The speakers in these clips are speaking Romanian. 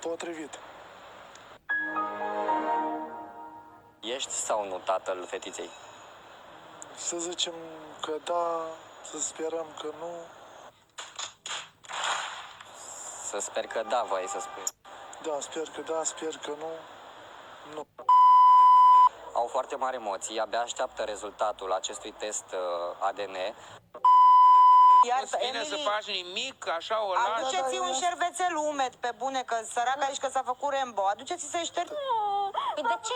Potrivit. Ești sau nu tatăl fetiței? Să zicem că da, să sperăm că nu. Să sper că da, vrei să spui. Da, sper că da, sper că nu. Nu. Au foarte mari emoții, abia așteaptă rezultatul acestui test ADN. Iar Nu-ți vine să Emily, faci nimic, așa o lași. aduceți un șervețel umed, pe bune, că săraca aici că s-a făcut Rambo. Aduceți-i să-i ștergi. Păi de ce?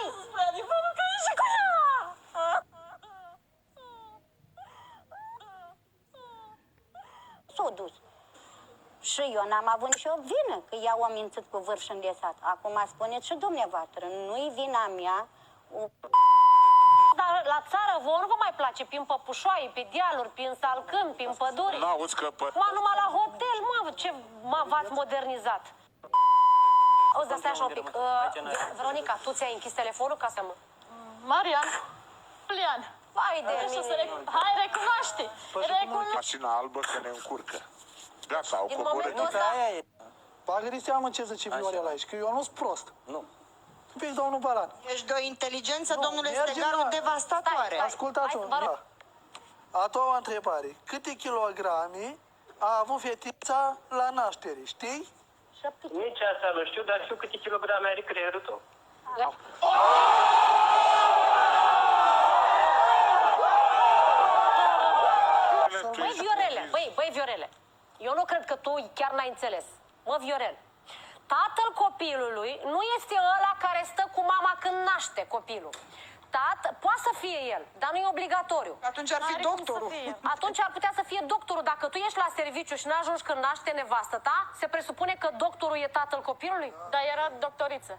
S-a dus. Și eu n-am avut nicio vină că ea o mințit cu vârf și îndesat. Acum spuneți și dumneavoastră, nu-i vina mea. Dar la țară vouă nu vă mai place prin păpușoaie, pe dealuri, prin salcâmi, prin păduri. N-auzi că Numai la hotel, ce v-ați modernizat. Auzi, dar stai așa un pic. Veronica, tu ți-ai închis telefonul ca să mă... Marian, Lian, Vai de mine. hai, recunoaște! mașina albă că ne încurcă. Gata, au Din coborât. momentul ăsta... Bagă-i seamă ce zice Viorel aici, că eu nu sunt prost. Nu. Un pic, domnul Baran. Ești de o inteligență, Nu, domnule merge Stegaru, la- devastatoare. Stai. Ascultați-mă, Hai, vă rog. da. A doua întrebare. Câte kilograme a avut fetița la naștere, știi? Nici asta nu știu, dar știu câte kilograme are creierul tău. Băi, Viorele, băi, Viorele, eu nu cred că tu chiar n-ai înțeles. Mă, Viorel, tatăl copilului nu este ăla care stă cu mama când naște copilul. Poate să fie el, dar nu e obligatoriu. Atunci ar fi N-are cum să doctorul. fie. Atunci ar putea să fie doctorul. Dacă tu ești la serviciu și n-ajungi când naște nevastă ta, se presupune că doctorul e tatăl copilului? Dar era doctoriță.